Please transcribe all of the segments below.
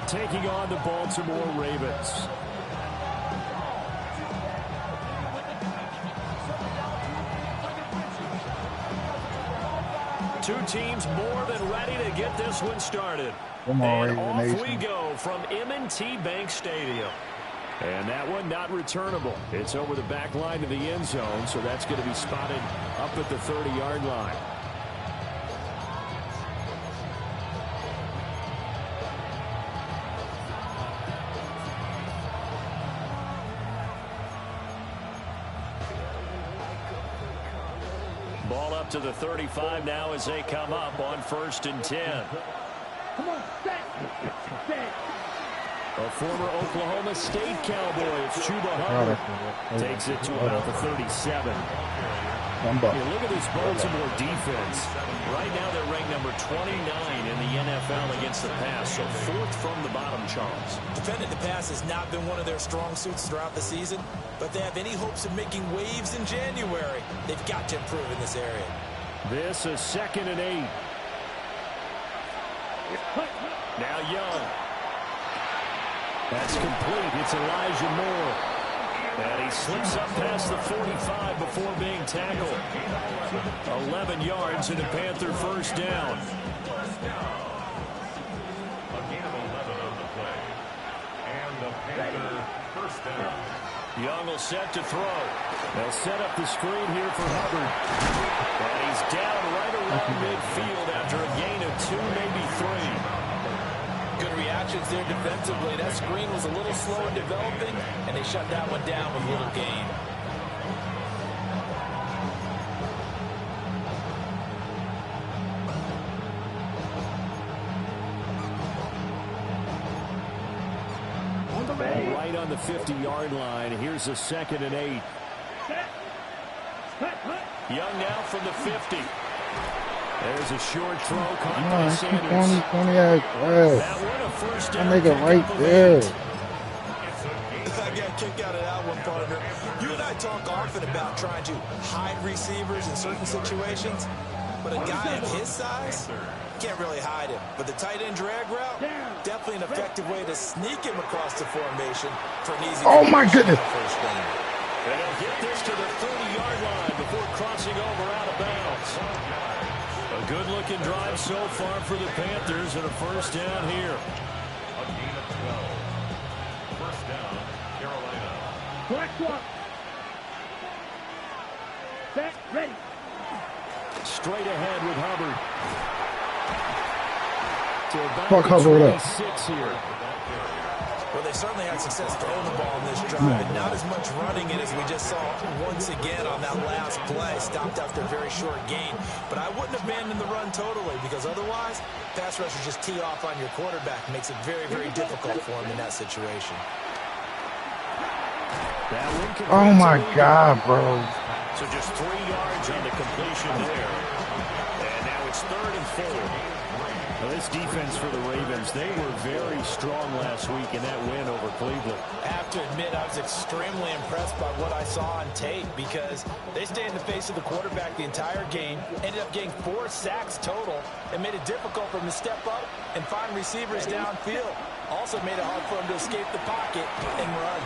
taking on the Baltimore Ravens. Two teams more than ready to get this one started. Come on, and off Nation. we go from M&T Bank Stadium. And that one not returnable. It's over the back line to the end zone, so that's going to be spotted up at the 30-yard line. Ball up to the 35 now as they come up on 1st and 10. Come on, set. A former Oklahoma State Cowboy, it's Chuba Hubbard. Takes it to about the 37. Hey, look at this Baltimore defense. Right now they're ranked number 29 in the NFL against the pass, so 4th from the bottom, Charles. Defending the pass has not been one of their strong suits throughout the season, but they have any hopes of making waves in January, they've got to improve in this area. This is 2nd and 8. Now Young. That's complete. It's Elijah Moore. And he slips up past the 45 before being tackled. 11 yards and a Panther first down. Young will set to throw. They'll set up the screen here for Hubbard. And he's down right around midfield after a gain of 2, maybe 3. Good reactions there defensively. That screen was a little slow in developing, and they shut that one down with little gain. Right on the 50-yard line. Here's a 2nd and 8. Young now from the 50. There's a short throw caught by Sanders. 20 That one a first down. I make it right there. I got a kick out of that one, partner. You and I talk often about trying to hide receivers in certain situations, but a guy of his size can't really hide him. But the tight end drag route, definitely an effective way to sneak him across the formation for an easy. Oh my goodness! First down. And he'll get this to the 30-yard line before crossing over out of bounds. A good-looking drive so far for the Panthers and a first down here. A gain of 12. First down, Carolina. Correct one. Set, ready. Straight ahead with Hubbard. To about Fuck Hubbard up. 26 here. Well, they certainly had success throwing the ball in this drive, and not as much running it as we just saw once again on that last play. Stopped after a very short gain. But I wouldn't abandon the run totally, because otherwise, pass rushers just tee off on your quarterback. Makes it very, very difficult for him in that situation. Oh my God, bro. So just 3 yards on the completion there. And now it's 3rd and 4. Well, this defense for the Ravens, they were very strong last week in that win over Cleveland. I have to admit, I was extremely impressed by what I saw on tape, because they stayed in the face of the quarterback the entire game, ended up getting 4 sacks total, and made it difficult for him to step up and find receivers downfield. Also made it hard for him to escape the pocket and run.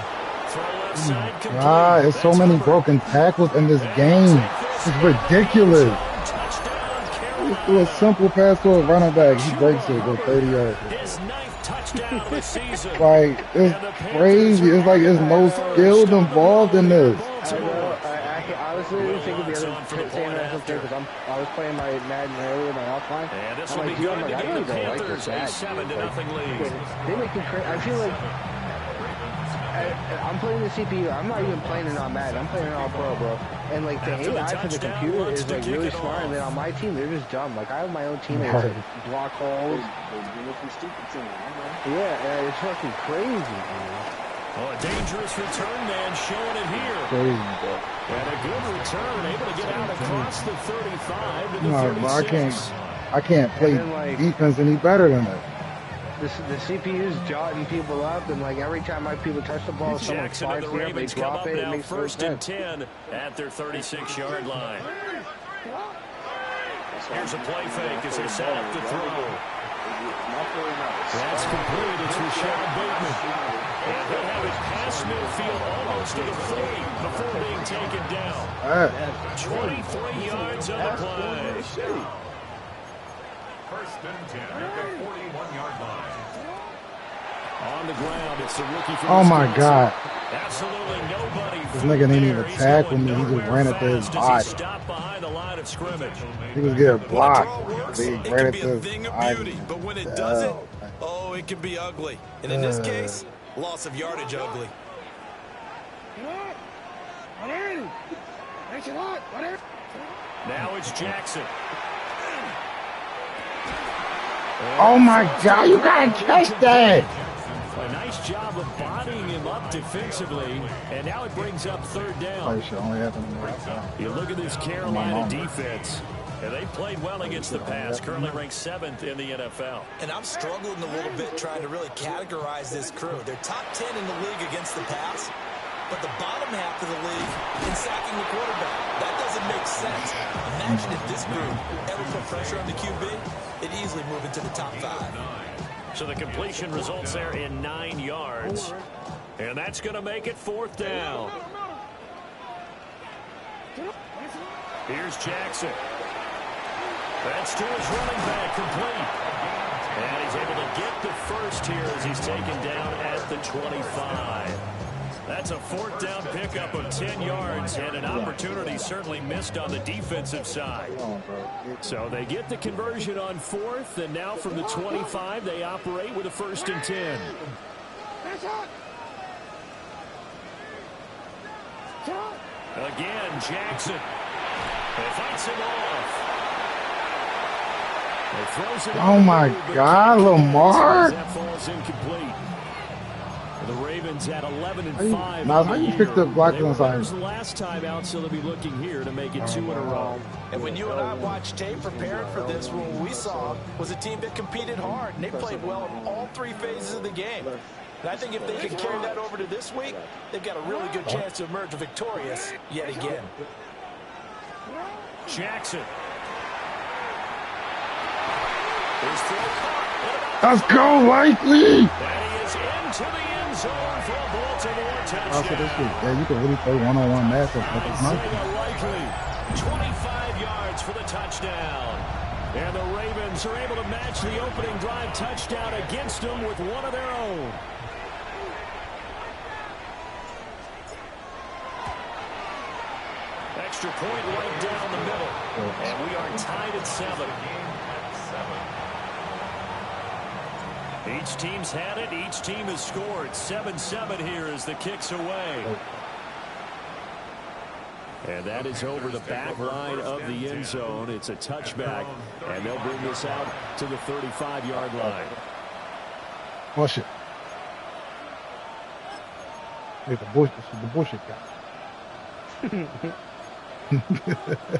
Throw left side complete. God, there's so many broken tackles in this game. It's ridiculous. Just do a simple pass to a running back. He breaks it, go 30 yards. His 9th touchdown of the season. Like, it's crazy. It's like there's no skill involved in this. I was literally thinking the other saying that because I was playing my Madden earlier, my offline. And this I'm will like, be dude, good I'm like, I to give really the don't like Panthers this a ad. 7-0 lead. They make it crazy. I feel like I'm playing the CPU. I'm not even playing it on Madden. I'm playing it on Pro, bro. And like the AI for the computer is like really smart, and then on my team they're just dumb. Like I have my own teammates that block holes. Yeah, it's fucking crazy, man. Oh, a dangerous return man showing it here. Crazy, bro. And a good return, able to get out across the 35 to the 36. I can't play defense any better than that. The CPU's jotting people up, and like every time my people touch the ball, someone flies there, they drop it, it makes no sense. 1st and 10 at their 36-yard line. Here's a play fake as they set up the throw. That's complete. It's Rashad Bateman. And he'll have it past midfield almost to the 40 before being taken down. 23 yards on the play. First and 10 at the 41-yard line. On the ground, it's the rookie from Oh my God. Absolutely nobody. This nigga didn't even tackle me. He just ran into his body. Stop behind the line of scrimmage. He was getting blocked. Works, He it ran can be into a his thing of body. beauty, but when it doesn't, oh, it can be ugly. And in this case, loss of yardage ugly. Now it's Jackson. Oh my God, you gotta catch that! A nice job of bodying him up defensively, and now it brings up third down. You look at this Carolina defense, and they played well against the pass, currently ranked 7th in the NFL. And I'm struggling a little bit trying to really categorize this crew. They're top 10 in the league against the pass, but the bottom half of the league in sacking the quarterback. That doesn't make sense. Imagine if this group ever put pressure on the QB, it'd easily move into the top 5. So the completion results there in 9 yards. And that's going to make it 4th down. Here's Jackson. That's to his running back, complete. And he's able to get the first here as he's taken down at the 25. That's a 4th down pickup of 10 yards and an opportunity certainly missed on the defensive side. So they get the conversion on 4th, and now from the 25, they operate with a 1st and 10. Again, Jackson. They fights him off. Oh my God, Lamar! That falls incomplete. The Ravens at 11-5. Now, how you picked up blocking on side? Last time out, so they'll be looking here to make it 2 in a row. And when you and I watched tape preparing for this, what we saw was a team that competed hard, and they played well in all 3 phases of the game. And I think if they can carry that over to this week, they've got a really good chance to emerge victorious yet again. Jackson. Let's go, Likely! That he is into the end zone for a Baltimore touchdown. Yeah, you can really play one-on-one matchup. Likely 25 yards for the touchdown. And the Ravens are able to match the opening drive touchdown against them with one of their own. Extra point right down the middle. And we are tied at 7. Each team's had it. Each team has scored. 7-7 here as the kick's away. And that is over the back line of the end zone. It's a touchback, and they'll bring this out to the 35-yard line. Push it. It's the bullshit guy.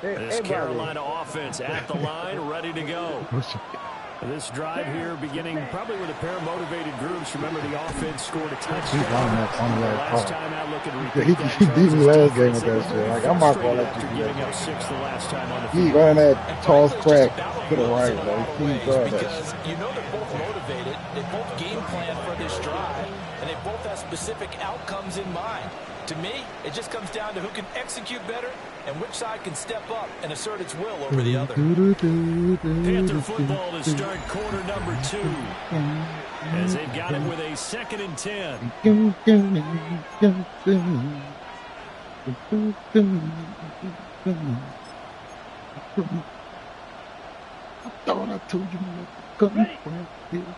This Carolina offense at the line, ready to go. This drive here beginning probably with a pair of motivated groups. Remember, the offense scored a touchdown. Last time out looking to he beat me last game with that shit. Like, I'm not going to let you do giving up 6 the last time on the He field. running that toss crack to the right, though. Because you know they're both motivated. They both game plan for this drive, and they both have specific outcomes in mind. To me, it just comes down to who can execute better and which side can step up and assert its will over the other. Panther football to start quarter number 2. As they've got it with a 2nd and 10. I thought I told you not to come from here.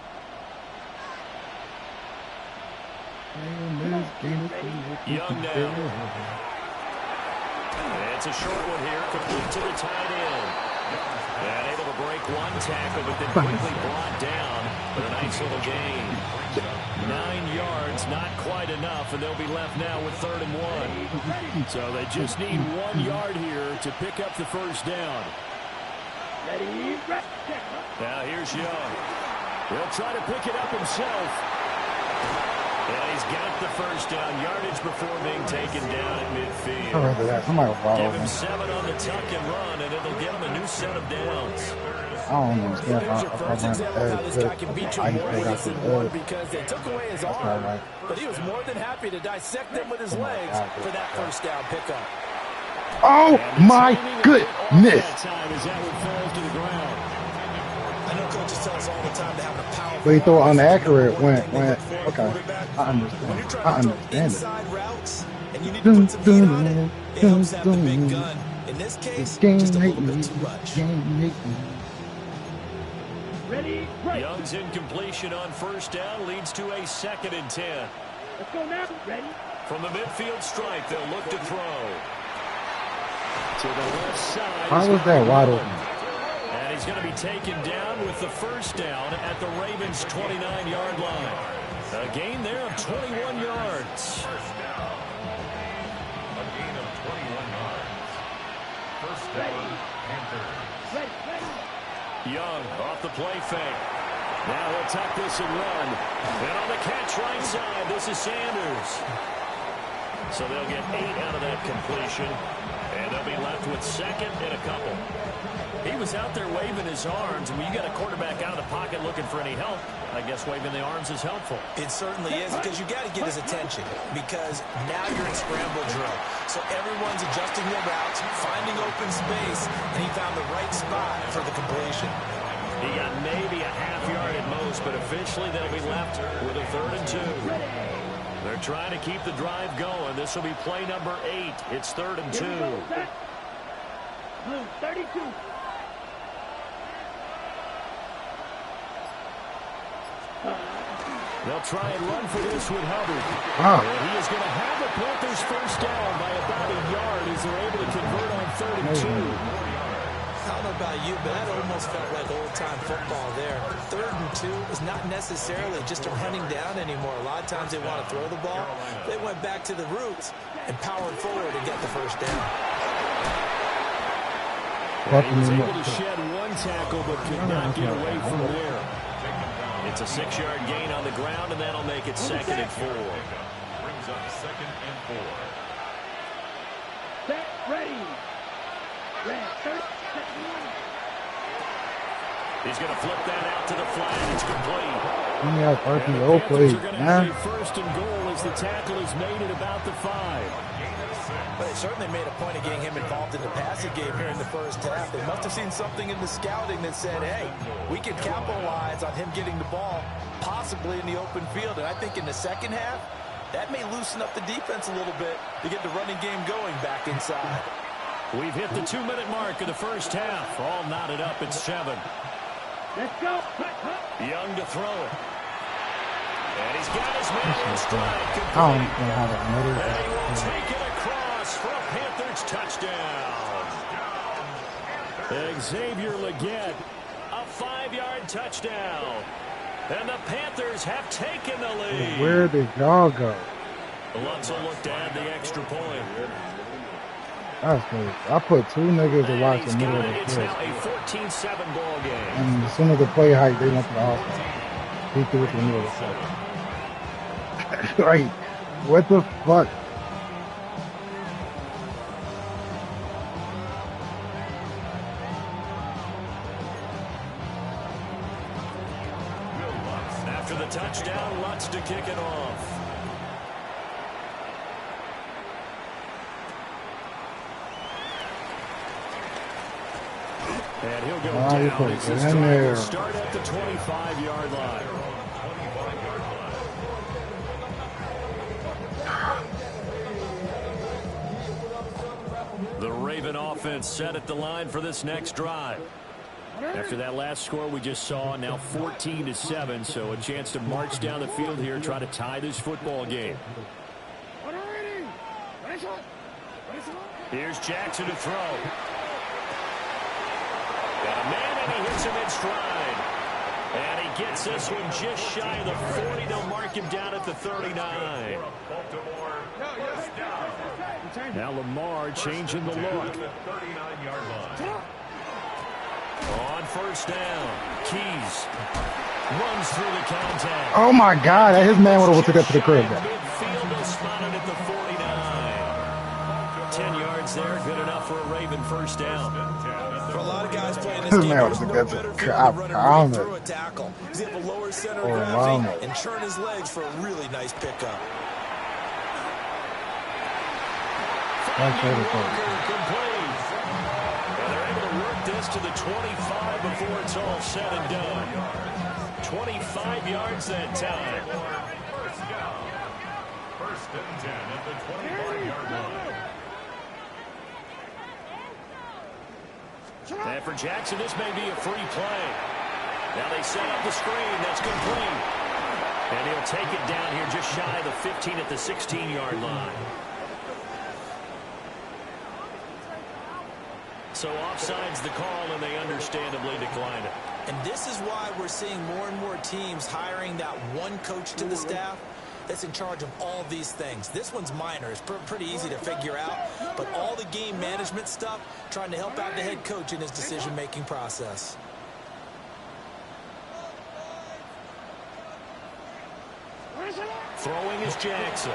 Young now. It's a short one here, complete to the tight end. And able to break one tackle, but then quickly brought down for a nice little gain. 9 yards, not quite enough, and they'll be left now with 3rd and 1. So they just need 1 yard here to pick up the first down. Now here's Young. He'll try to pick it up himself. And he's got the first down yardage before being taken down at midfield. I'd rather that. Somebody will Give him him. 7 on the tuck and run, and it'll give him a new set of downs. I don't understand Here's your first example of how this guy can beat you more ways than one because they took away his arm, right. but he was more than happy to dissect them with his legs for that first down pickup. Oh my goodness! I know coaches tell us all the time to have a powerful. But he threw inaccurate when okay. I understand. When you're trying I to throw understand it. inside routes and you need to put some heat on it, it helps have the big gun. In this case, just a little bit too much. Ready, right. Young's incompletion on first down leads to a 2nd and 10. Let's go now. Ready. From the midfield stripe, they'll look to throw. To the left side. How was that wide open? And he's going to be taken down with the first down at the Ravens' 29-yard line. A gain there of 21 yards. First down. A gain of 21 yards. First down, Panthers. Ready, ready. Young off the play fake. Now he'll tuck this and run. And on the catch right side, this is Sanders. So they'll get 8 out of that completion. And they'll be left with 2nd and a couple. He was out there waving his arms. And when you got a quarterback out of the pocket looking for any help, I guess waving the arms is helpful. It certainly is because you got to get his attention because now you're in scramble drill. So everyone's adjusting their routes, finding open space, and he found the right spot for the completion. He got maybe a half yard at most, but officially they'll be left with a 3rd and 2. They're trying to keep the drive going. This will be play number 8. It's 3rd and 2. Blue, 32. They'll try and run for this with Hubbard. Wow. And he is going to have the Panthers first down by about a yard as they're able to convert on 3rd and 2. I don't know about you, but that almost felt like old-time football there. 3rd and 2 is not necessarily just a running down anymore. A lot of times they want to throw the ball. They went back to the roots and powered forward to get the first down. Well, he was able to shed 1 tackle but could not get away from there. It's a 6-yard gain on the ground, and that'll make it 2nd and 4. Brings up 2nd and 4. Set, ready. He's going to flip that out to the flat. It's complete. Yeah, RPO play. Are going to have a 1st and goal as the tackle is made at about the 5. But they certainly made a point of getting him involved in the passing game here in the first half. They must have seen something in the scouting that said, hey, we can capitalize on him getting the ball, possibly in the open field. And I think in the second half, that may loosen up the defense a little bit to get the running game going back inside. We've hit the 2-minute mark of the first half. All knotted up at 7. Let's go. Young to throw it. And he's got his man in stride. I don't know how to And he will take it across for a Panthers touchdown. Xavier Legette, a 5-yard touchdown. And the Panthers have taken the lead. Where did y'all go? Lutz will look to add the extra point. That's crazy. I put 2 niggas to watch the middle of the It's field. now a 14-7 ball game. And as soon as the play height, they went to the hospital. He threw it to the middle of the field. Right. What the fuck? After the touchdown, Lutz to kick it off. And he'll go down. It's his drive will start at the 25-yard line. The Raven offense set at the line for this next drive. After that last score we just saw, now 14-7, so a chance to march down the field here, try to tie this football game. Here's Jackson to throw. Got a man, and he hits him in stride. And he gets this one just shy of the 40. They'll mark him down at the 39. Now Lamar changing the look. On first down, Keys. Runs through the contact. Oh my God, his man would have took that to the crib. Midfield is spotted at the 49. 10 yards there, good enough for a Raven first down. For a lot of guys playing this game, there's no better feeling than running right through a tackle. He's able to lower center of gravity and turn his legs for a really nice pickup. Complete. And they're able to work this to the 25 before it's all said and done. 25 yards that time. First down. First and 10 at the 25-yard line. And for Jackson, this may be a free play. Now they set up the screen. That's complete. And he'll take it down here just shy of the 15 at the 16-yard line. So offside's the call, and they understandably declined it. And this is why we're seeing more and more teams hiring that one coach to the staff that's in charge of all these things. This one's minor. It's pretty easy to figure out. But all the game management stuff, trying to help out the head coach in his decision-making process. Throwing is Jackson.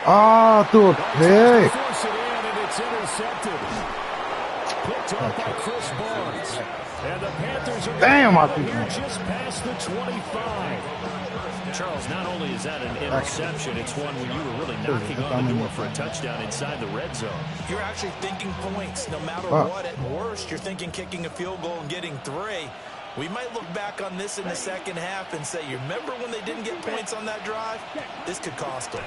Oh, threw a pick. Force it in, and it's intercepted. Picked up by Chris Barnes. And the Panthers are here just past the 25. Charles, not only is that an interception, it's one where you were really knocking on the door for a touchdown inside the red zone. You're actually thinking points no matter what. At worst, you're thinking kicking a field goal and getting 3. We might look back on this in the second half and say, you remember when they didn't get points on that drive? This could cost them.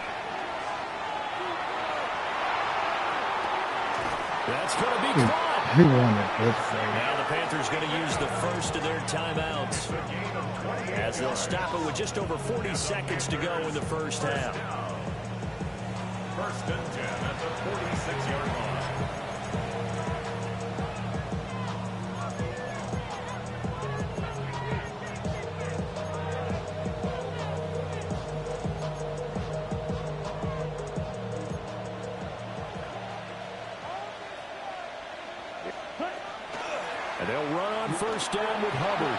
That's going to be caught. Now the Panthers going to use the first of their timeouts as they'll stop it with just over 40 seconds to go in the first half. First and 10 at the 46-yard line. And they'll run on first down with Hubbard.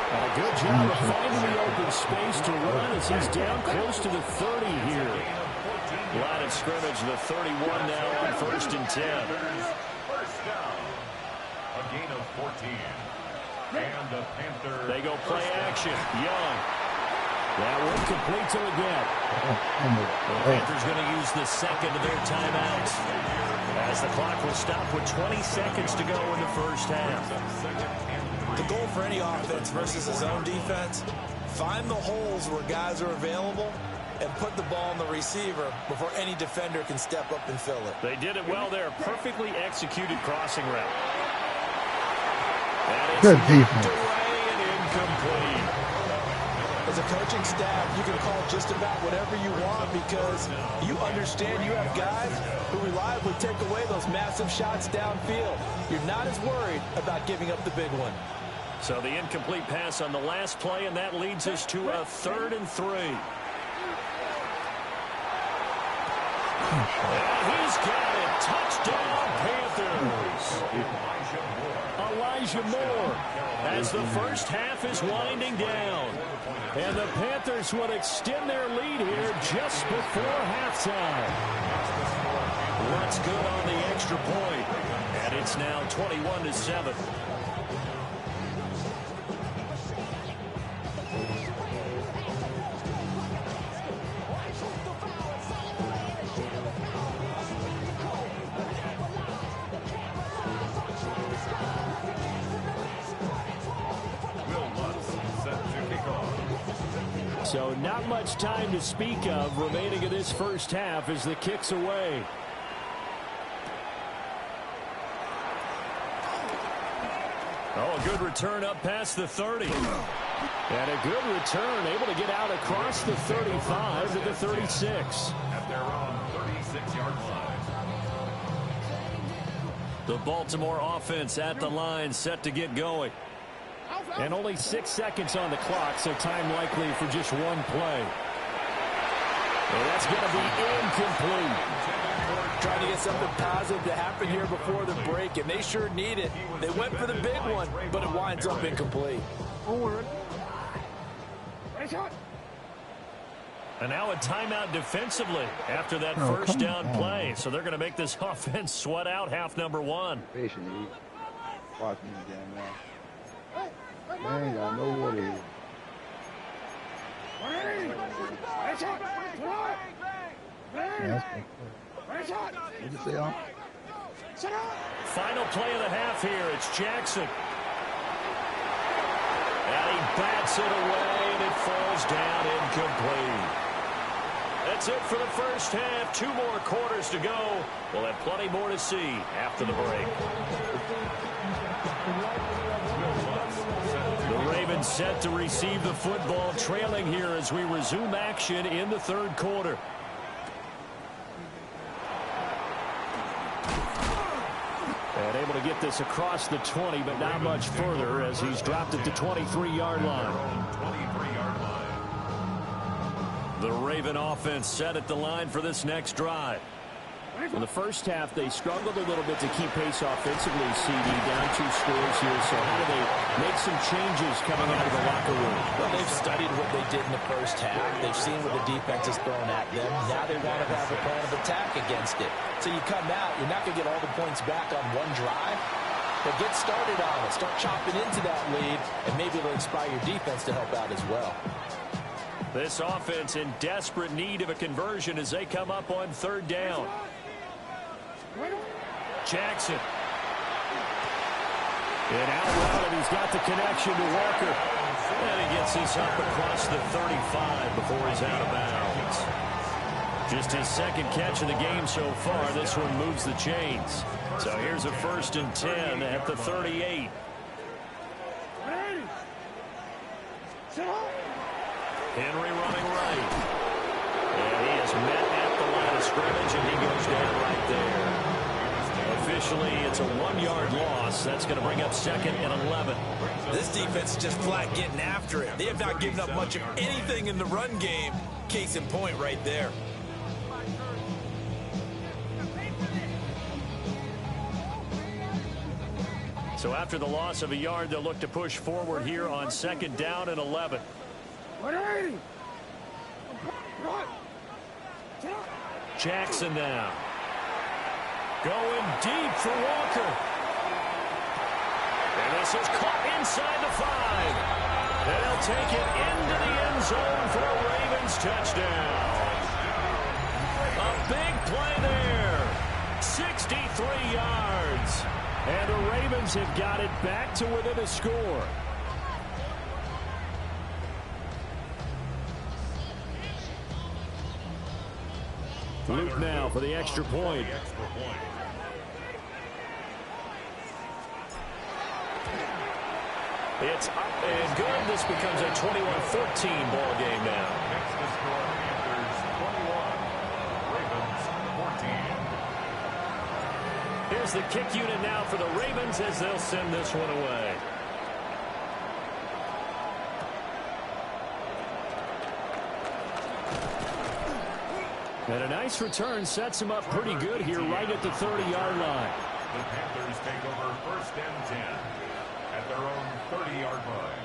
And a good job of finding the open space to run as he's down close to the 30 here. Line of scrimmage, the 31 now on first and 10. First down. A gain of 14. And the Panthers. They go play action. Young. That one complete to again. The Panthers going to use the second of their timeouts as the clock will stop with 20 seconds to go in the first half. The goal for any offense versus his own defense, find the holes where guys are available and put the ball on the receiver before any defender can step up and fill it. They did it well there. Perfectly executed crossing route. Good defense. Away and incomplete. As a coaching staff, you can call just about whatever you want because you understand you have guys who reliably take away those massive shots downfield. You're not as worried about giving up the big one. So the incomplete pass on the last play, and that leads us to a 3rd and 3. And he's got it. Touchdown, Panthers. Elijah Moore as the first half is winding down. And the Panthers will extend their lead here just before halftime. What's good on the extra point? And it's now 21-7. So not much time to speak of remaining in this first half as the kick's away. Oh, a good return up past the 30. And a good return, able to get out across the 35 to the 36. At their own 36-yard line. The Baltimore offense at the line, set to get going. And only 6 seconds on the clock, so time likely for just one play. And that's going to be incomplete. Trying to get something positive to happen here before the break, and they sure need it. They went for the big one, but it winds up incomplete. And now a timeout defensively after that first down play. So they're going to make this offense sweat out half number one. Patiently. Watch me again now. Man, y'all know what it is. Final play of the half here. It's Jackson. And he bats it away, and it falls down incomplete. That's it for the first half. 2 more quarters to go. We'll have plenty more to see after the break. The Ravens set to receive the football, trailing here as we resume action in the third quarter. And able to get this across the 20, but not much further as he's dropped it to 23-yard line. The Raven offense set at the line for this next drive. In the first half, they struggled a little bit to keep pace offensively, CD, down 2 scores here. So how do they make some changes coming out of the locker room? Well, they've studied what they did in the first half. They've seen what the defense has thrown at them. Now they want to have a plan of attack against it. So you come out, you're not going to get all the points back on one drive, but get started on it. Start chopping into that lead, and maybe it'll inspire your defense to help out as well. This offense in desperate need of a conversion as they come up on third down. Jackson. And out route, and he's got the connection to Walker. And he gets this up across the 35 before he's out of bounds. Just his second catch of the game so far. This one moves the chains. So here's a 1st and 10 at the 38. Henry running right. And he is met at the line of scrimmage, and he goes down right there. Officially, it's a 1-yard loss. That's going to bring up 2nd and 11. This defense is just flat getting after it. They have not given up much of anything in the run game. Case in point right there. So after the loss of a yard, they'll look to push forward here on 2nd down and 11. Jackson now. Going deep for Walker. And this is caught inside the 5. And they'll take it into the end zone for a Ravens touchdown. A big play there. 63 yards. And the Ravens have got it back to within a score. Luke now for the extra point. It's up and good. This becomes a 21-14 ball game now. Makes the score Panthers 21, Ravens 14. Here's the kick unit now for the Ravens as they'll send this one away. And a nice return sets him up pretty good here right at the 30-yard line. The Panthers take over 1st and 10 at their own 30-yard line.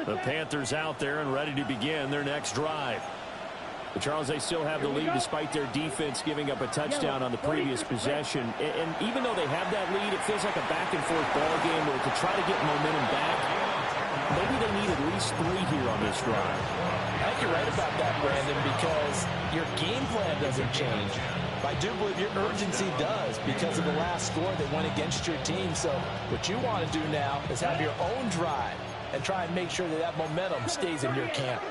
The Panthers out there and ready to begin their next drive. But Charles, they still have the lead despite their defense giving up a touchdown on the previous possession. And even though they have that lead, it feels like a back-and-forth ball game where to try to get momentum back, maybe they need at least 3 here on this drive. I think you're right about that, Brandon, because your game plan doesn't change. I do believe your urgency does because of the last score that went against your team. So what you want to do now is have your own drive and try and make sure that that momentum stays in your camp.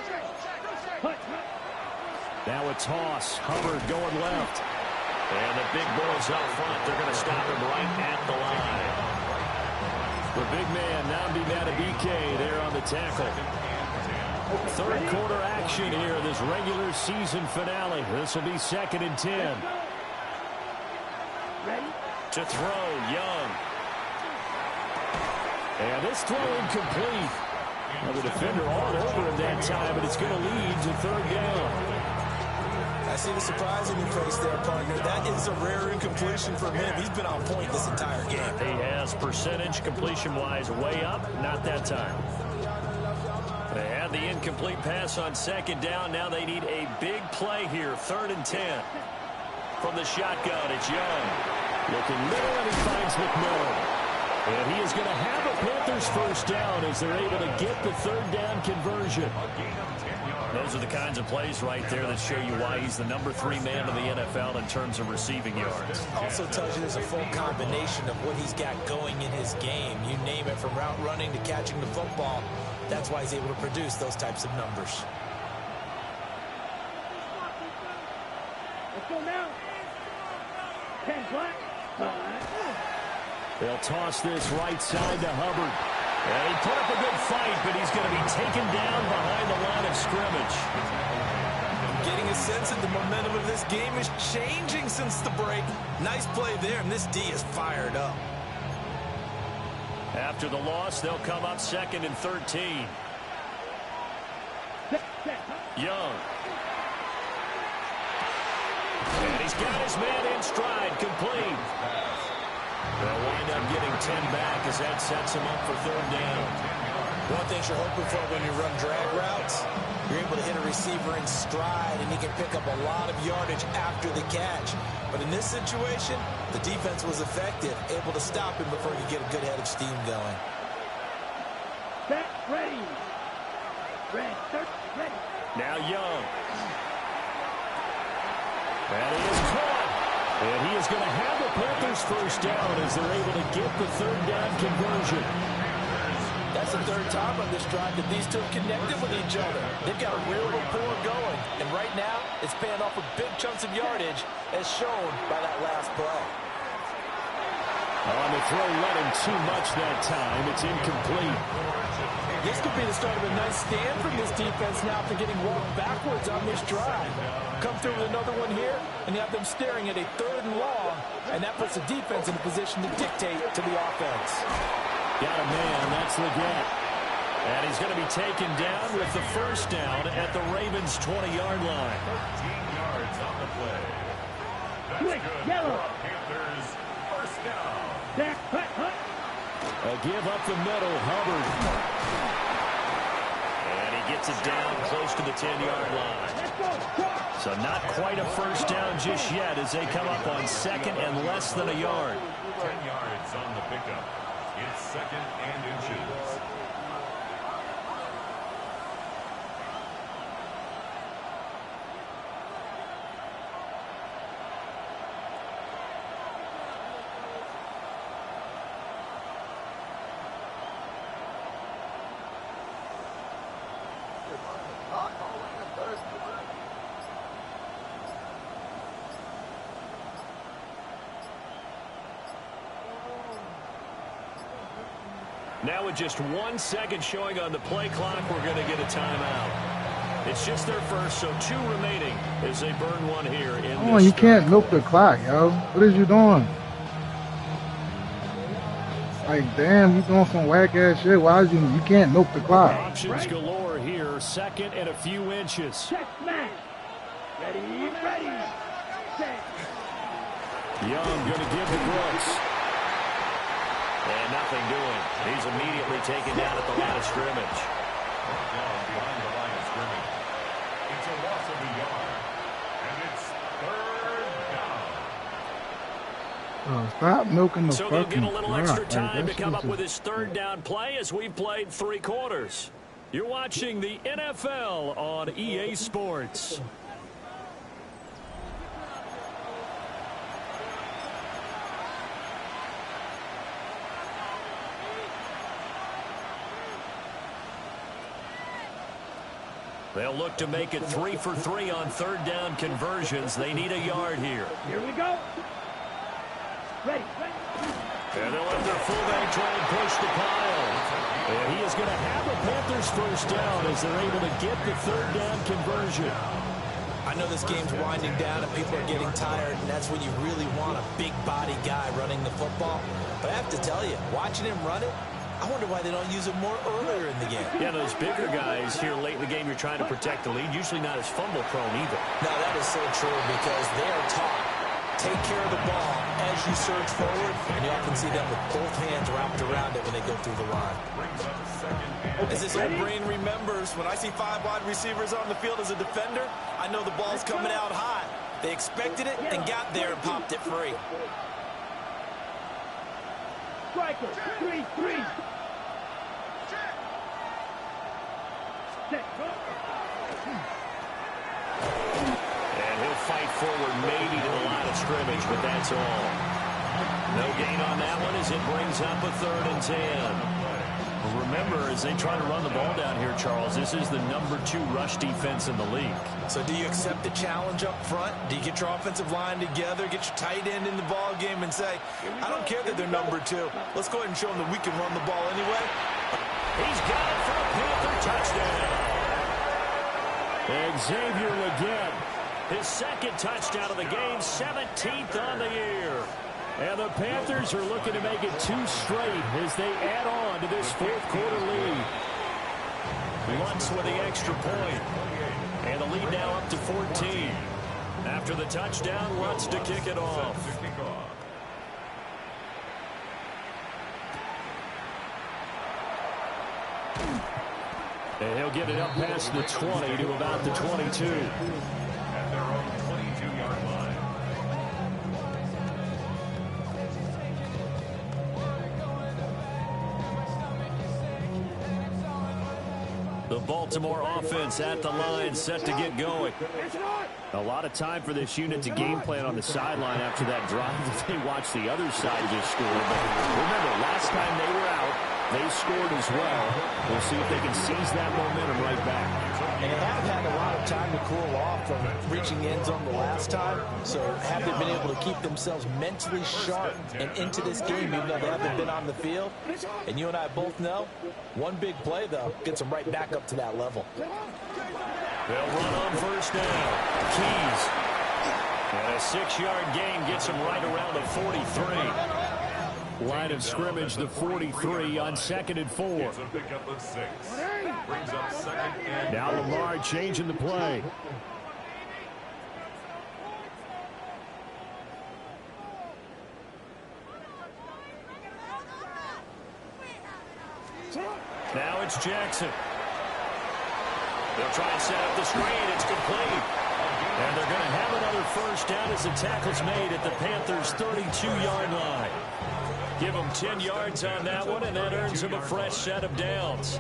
Now a toss. Hubbard going left. And the big boys up front, they're going to stop him right at the line. The big man, Nnamdi Madubuike, there on the tackle. Third quarter action here, this regular season finale. This will be 2nd and 10. Ready? To throw, Young. And this throw incomplete. Well, the defender all over him that time, but it's going to lead to third down. I see the surprise in your face there, partner. That is a rare incompletion from him. He's been on point this entire game. He has percentage completion-wise way up. Not that time. They had the incomplete pass on second down. Now they need a big play here. 3rd and 10. From the shotgun, it's Young. Looking middle, and he finds McMillan. And he is going to have a Panthers first down as they're able to get the third down conversion. Those are the kinds of plays right there that show you why he's the number 3 man in the NFL in terms of receiving yards. Also tells you there's a full combination of what he's got going in his game. You name it, from route running to catching the football. That's why he's able to produce those types of numbers. Let's go now. 10 black. They'll toss this right side to Hubbard. And he put up a good fight, but he's going to be taken down behind the line of scrimmage. Getting a sense that the momentum of this game is changing since the break. Nice play there, and this D is fired up. After the loss, they'll come up 2nd and 13. Young. And he's got his man in stride, complete. They'll wind up getting 10 back as that sets him up for third down. One thing you're hoping for when you run drag routes, you're able to hit a receiver in stride, and he can pick up a lot of yardage after the catch. But in this situation, the defense was effective, able to stop him before he could get a good head of steam going. Set, ready. Red, ready. Now Young. And he is caught. And he is going to have the Panthers first down as they're able to get the third down conversion. That's the 3rd time on this drive that these two have connected with each other. They've got a real rapport going. And right now, it's paying off with big chunks of yardage, as shown by that last play. On the throw, let him too much that time. It's incomplete. This could be the start of a nice stand from this defense now after getting walked backwards on this drive. Come through with another one here, and you have them staring at a 3rd and long, and that puts the defense in a position to dictate to the offense. Got a man, that's the get. And he's going to be taken down with the first down at the Ravens' 20-yard line. 13 yards on the play. That's Quick, good. yellow. Panthers first down. Back, hut. A give up the middle, Hubbard. And he gets it down close to the 10-yard line. Let's go. So not quite a first down just yet as they come up on 2nd and less than a yard. 10 yards on the pickup. It's 2nd and inches. Now with just 1 second showing on the play clock, we're going to get a timeout. It's just their first, so 2 remaining as they burn one here. Oh, you can't milk the clock, yo. What is you doing? Like, damn, you doing some whack-ass shit. Why is you can't milk the clock? Options galore here. 2nd and a few inches. Check, man. Ready. Set. Young going to give to Brooks. And nothing doing. He's immediately taken down at the line of scrimmage. Down behind the line of scrimmage. It's a loss of a yard. And it's 3rd down. Oh, stop milking the So fucking they'll get a little extra clock. time Like, to come up just- with his 3rd down play as we've played 3 quarters. You're watching the NFL on EA Sports. They'll look to make it 3 for 3 on 3rd down conversions. They need a yard here. Here we go. Ready. And they'll have their fullback try and push the pile. And he is going to have the Panthers first down as they're able to get the 3rd down conversion. I know this game's winding down and people are getting tired, and that's when you really want a big body guy running the football. But I have to tell you, watching him run it, I wonder why they don't use it more earlier in the game. Yeah, those bigger guys here late in the game, you're trying to protect the lead, usually not as fumble prone either. No, that is so true because they are taught. Take care of the ball as you surge forward, and you often see them with both hands wrapped around it when they go through the line. As this old brain remembers, when I see 5 wide receivers on the field as a defender, I know the ball's coming out hot. They expected it and got there and popped it free. Striker, 3-3. And he'll fight forward maybe to the line of scrimmage, but that's all. No gain on that one as it brings up a 3rd and 10. Remember, as they try to run the ball down here, Charles, this is the number 2 rush defense in the league. So do you accept the challenge up front? Do you get your offensive line together, get your tight end in the ball game and say, I don't care that they're number 2. Let's go ahead and show them that we can run the ball anyway? He's got it for a Panther touchdown. Xavier Legette, his 2nd touchdown of the game, 17th on the year. And the Panthers are looking to make it 2 straight as they add on to this 4th quarter lead. Lutz with the extra point. And the lead now up to 14. After the touchdown, Lutz to kick it off. And he'll get it up past the 20 to about the 22. At their own 22-yard line. The Baltimore offense at the line, set to get going. A lot of time for this unit to game plan on the sideline after that drive that they watched the other side just score. But remember, last time they were out, they scored as well. We'll see if they can seize that momentum right back. And they have had a lot of time to cool off from reaching the end zone the last time. So have they been able to keep themselves mentally sharp and into this game, even though they haven't been on the field? And you and I both know, one big play, though, gets them right back up to that level. They'll run on 1st down. Keys. And a 6-yard gain gets them right around the 43. Line of scrimmage, the 43 on 2nd and 4. It's a pickup of 6. Brings up 2nd and Now Lamar changing the play. Now it's Jackson. They'll try and set up the screen. It's complete. And they're going to have another 1st down as the tackle's made at the Panthers' 32-yard line. Give them 10 yards on that one, and that earns them a fresh set of downs.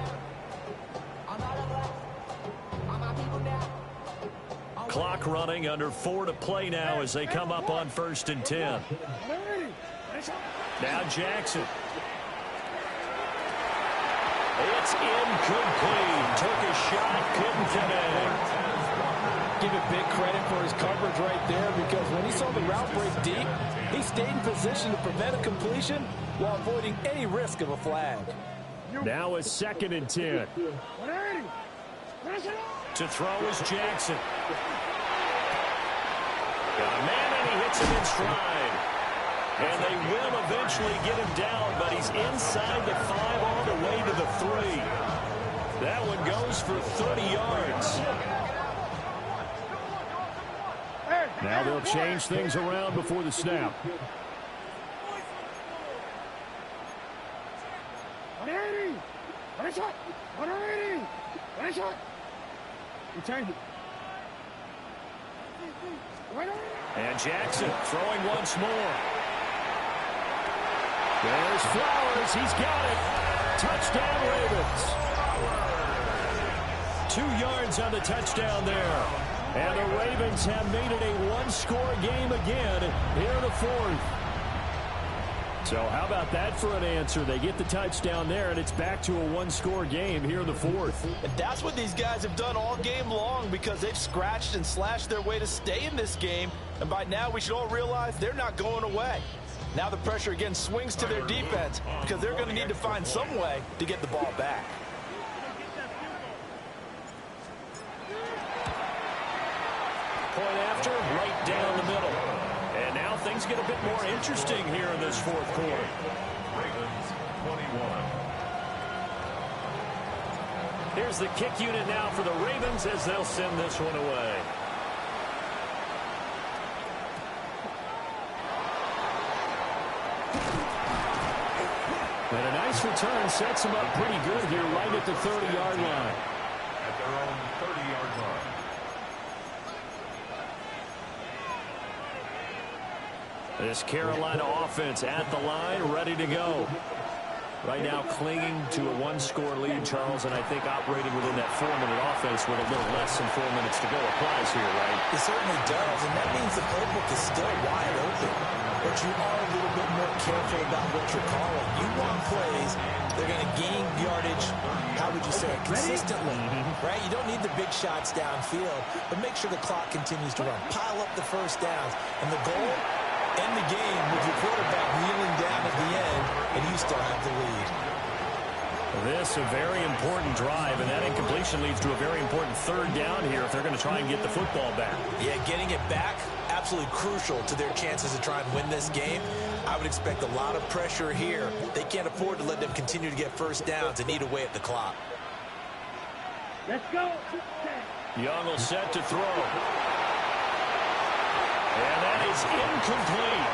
Clock running, under 4 to play now as they come up on 1st and 10. Now Jackson. It's incomplete. Took a shot, couldn't connect. Give it big credit for his coverage right there, because when he saw the route break deep, he stayed in position to prevent a completion while avoiding any risk of a flag. Now a 2nd and 10. To throw is Jackson. Got a man, and he hits him in stride. And they will eventually get him down, but he's inside the 5 all the way to the 3. That one goes for 30 yards. Now they'll change things around before the snap. And Jackson throwing once more. There's Flowers. He's got it. Touchdown, Ravens. 2 yards on the touchdown there. And the Ravens have made it a 1-score game again here in the 4th. So how about that for an answer? They get the touchdown there, and it's back to a 1-score game here in the 4th. And that's what these guys have done all game long, because they've scratched and slashed their way to stay in this game. And by now, we should all realize they're not going away. Now the pressure again swings to their defense, because they're going to need to find some way to get the ball back. point after, right down the middle. And now things get a bit more interesting here in this fourth quarter. Ravens 21. Here's the kick unit now for the Ravens as they'll send this one away. And a nice return sets them up pretty good here right at the 30-yard line. At their own 30-yard line. This Carolina offense at the line, ready to go. Right now clinging to a one-score lead, Charles, and I think operating within that 4-minute offense with a little less than 4 minutes to go applies here, right? It certainly does, and that means the playbook is still wide open. But you are a little bit more careful about what you're calling. You want plays, they're going to gain yardage, how would you say it, consistently, right? You don't need the big shots downfield, but make sure the clock continues to run. Pile up the first downs, and the goal, end the game with your quarterback kneeling down at the end, and you still have the lead. This a very important drive, and that incompletion leads to a very important third down here if they're going to try and get the football back. Yeah, getting it back, absolutely crucial to their chances to try and win this game. I would expect a lot of pressure here. They can't afford to let them continue to get first downs and eat away at the clock. Let's go. Young will set to throw. And that is incomplete.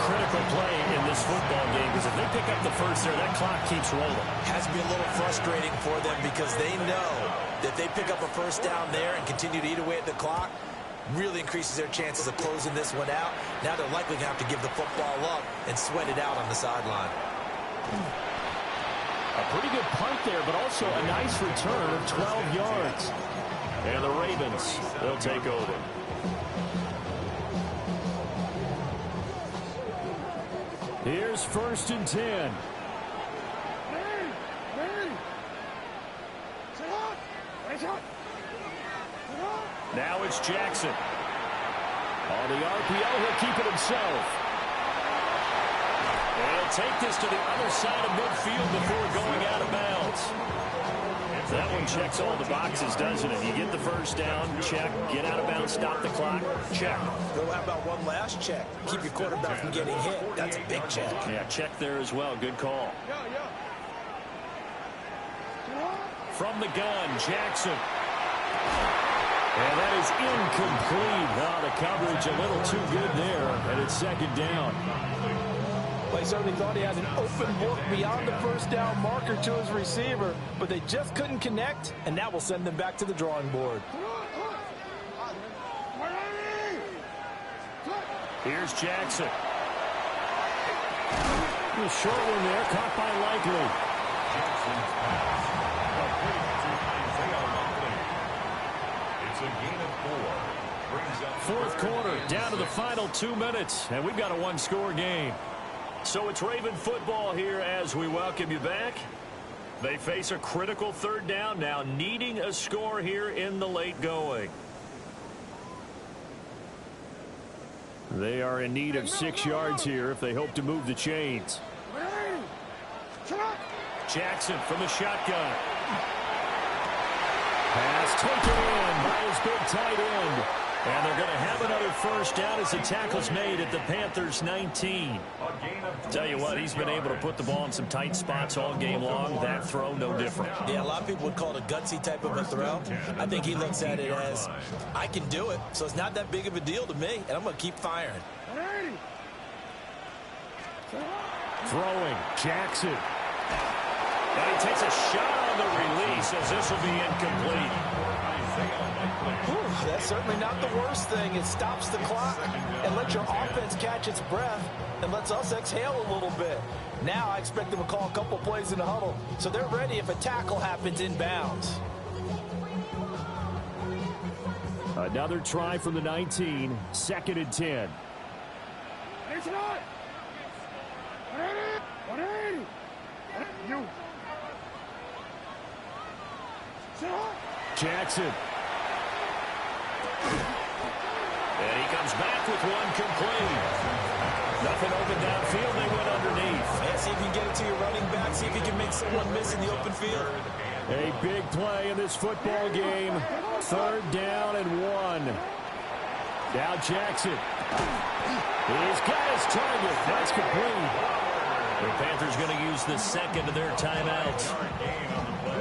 Critical play in this football game because if they pick up the first there, that clock keeps rolling. Has to be a little frustrating for them because they know that they pick up a first down there and continue to eat away at the clock, really increases their chances of closing this one out. Now they're likely going to have to give the football up and sweat it out on the sideline. A pretty good punt there, but also a nice return of 12 yards. And the Ravens, they'll take over. Here's 1st and 10. Now it's Jackson. On the RPO, he'll keep it himself. And he'll take this to the other side of midfield before going out of bounds. That one checks all the boxes, doesn't it? You get the first down, check. Get out of bounds, stop the clock, check. Go, how about one last check? Keep your quarterback from getting hit. That's a big check. Yeah, check there as well. Good call. From the gun, Jackson. And that is incomplete. Oh, the coverage a little too good there, and it's 2nd down. Well, he certainly thought he had an open book beyond the first down marker to his receiver, but they just couldn't connect, and that will send them back to the drawing board. Here's Jackson. The short one there, caught by Likely. Jackson's pass. It's a gain of 4. Brings up 4th quarter, down to the final 2 minutes, and we've got a one-score game. So it's Raven football here as we welcome you back. They face a critical 3rd down now, needing a score here in the late going. They are in need of 6 yards here if they hope to move the chains. Jackson from the shotgun. Pass taken in by his big tight end. And they're going to have another first down as the tackle's made at the Panthers 19. Tell you what, he's been able to put the ball in some tight spots all game long. That throw, no different. Yeah, a lot of people would call it a gutsy type of a throw. I think he looks at it as, I can do it, so it's not that big of a deal to me, and I'm going to keep firing. Throwing, Jackson. And he takes a shot on the release as this will be incomplete. Whew, that's certainly not the worst thing. It stops the clock and lets your offense catch its breath and lets us exhale a little bit. Now I expect them to call a couple plays in the huddle so they're ready if a tackle happens inbounds. Another try from the 19, 2nd and 10. Jackson. And he comes back with one complete. Nothing open downfield. They went underneath. Yeah, see if you can get it to your running back. See if you can make someone miss in the open field. A big play in this football game. 3rd down and 1. Now Jackson. He's got his target. That's complete. The Panthers going to use the second of their timeouts.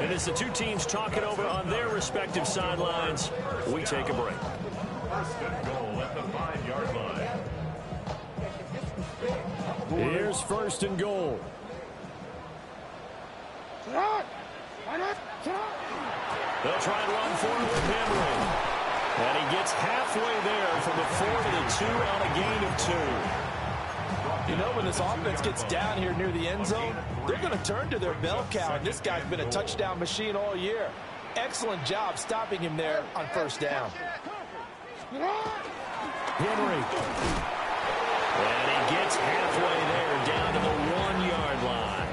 And as the two teams talk it over on their respective sidelines, we take a break. First and goal at the 5-yard line. Here's first and goal. They'll try and run for it with Henry. And he gets halfway there from the 4 to the 2 on a gain of 2. You know, when this offense gets down here near the end zone, they're going to turn to their bell cow, and this guy's been a touchdown machine all year. Excellent job stopping him there on first down. Henry. And he gets halfway there down to the 1-yard line.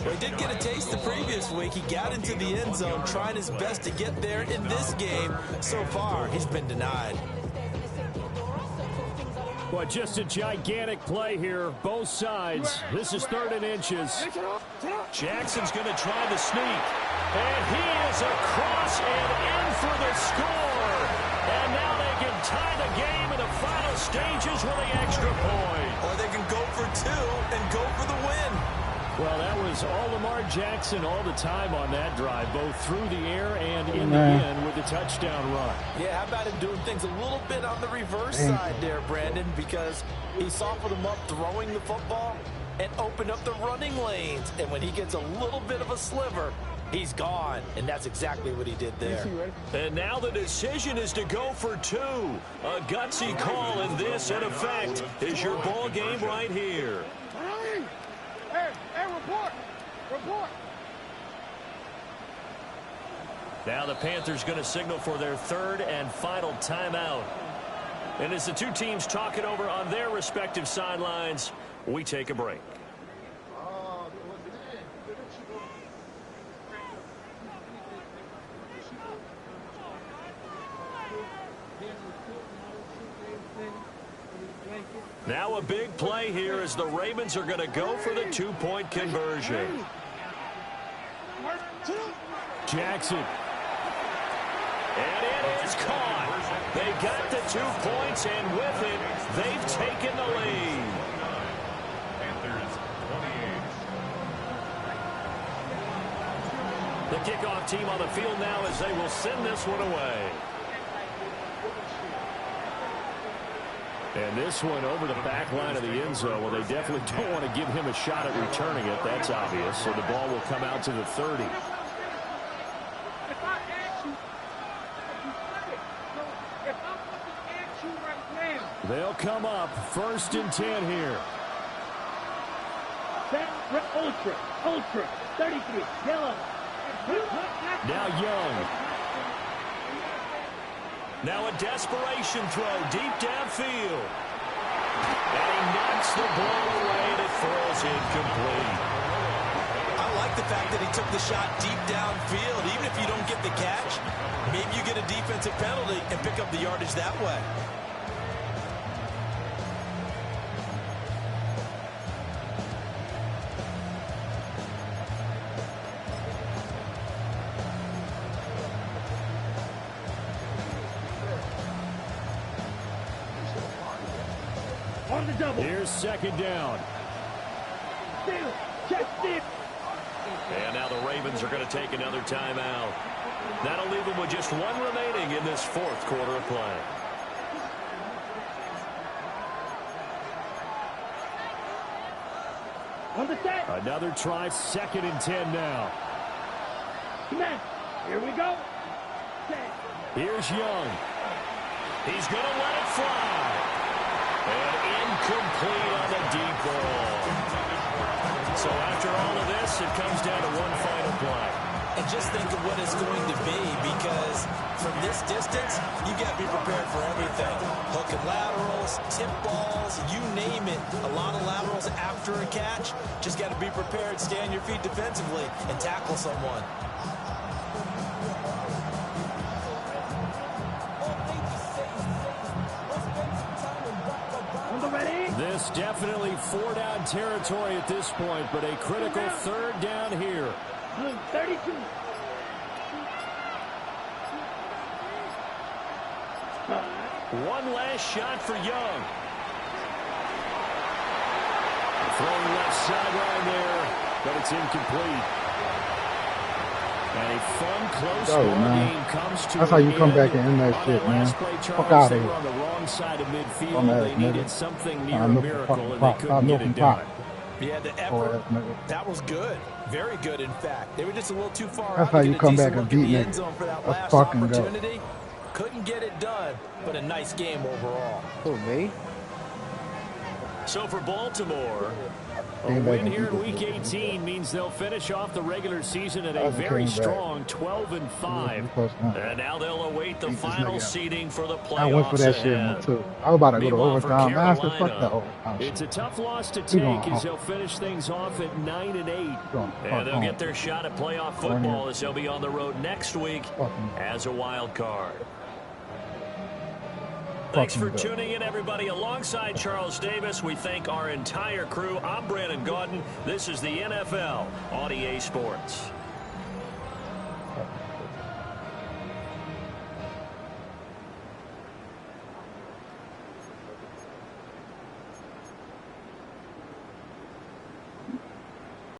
Well, he did get a taste the previous week. He got into the end zone trying his best to get there in this game. So far, he's been denied. Well, just a gigantic play here, both sides. This is 3rd and inches. Jackson's going to try the sneak. And he is across and in for the score. And now they can tie the game in the final stages with the extra point. Or they can go for 2 and go for the win. Well, that was all Lamar Jackson all the time on that drive, both through the air and in the end with the touchdown run. Yeah, how about him doing things a little bit on the reverse side there, Brandon, because he softened him up throwing the football and opened up the running lanes. And when he gets a little bit of a sliver, he's gone. And that's exactly what he did there. And now the decision is to go for 2. A gutsy call, and this, in effect, is your ball game right here. Hey, report! Report! Now the Panthers going to signal for their 3rd and final timeout. And as the two teams talk it over on their respective sidelines, we take a break. Now a big play here as the Ravens are going to go for the 2-point conversion. Jackson. And it is caught. They got the 2 points, and with it, they've taken the lead. Panthers 28. The kickoff team on the field now as they will send this one away. And this one over the back line of the end zone. Well, they definitely don't want to give him a shot at returning it. That's obvious. So the ball will come out to the 30. They'll come up 1st and 10 here. Ultra, 33, yellow. Now Young. Now a desperation throw deep downfield. And he knocks the ball away, and it falls incomplete. I like the fact that he took the shot deep downfield. Even if you don't get the catch, maybe you get a defensive penalty and pick up the yardage that way. On the double. Here's 2nd down. Steal. Check steal. And now the Ravens are going to take another timeout. That'll leave them with just 1 remaining in this 4th quarter of play. On the set. Another try, 2nd and 10 now. Come on. Here we go. Set. Here's Young. He's going to let it fly. And incomplete on the deep ball. So after all of this, it comes down to one final play. And just think of what it's going to be, because from this distance, you got to be prepared for everything. Hook and laterals, tip balls, you name it. A lot of laterals after a catch. Just got to be prepared, stay on your feet defensively, and tackle someone. This definitely 4-down territory at this point, but a critical 3rd down here. 32. One last shot for Young. Throwing left sideline there, but it's incomplete. And a fun, close game comes to That's how you come back and end that shit, man. Fuck out of here. On the wrong side of midfield, they needed something near a miracle, and they couldn't get it done. Yeah, the effort, that was good. Very good, in fact. They were just a little too far That's out how to you get come a back decent and look in beat the me. end zone for that Let's last fucking go. opportunity. Couldn't get it done, but a nice game overall. Who, me? So for Baltimore, a win here in Week 18 means they'll finish off the regular season at a very strong 12-5. And now they'll await the final seeding for the playoffs. I went for that shit too. I was about to go to overtime. I said, fuck that overtime. It's a tough loss to take as they'll finish things off at 9-8. And they'll get their shot at playoff football as they'll be on the road next week as a wild card. Thanks for tuning in, everybody. Alongside Charles Davis, we thank our entire crew. I'm Brandon Gaudin. This is the NFL on EA Sports.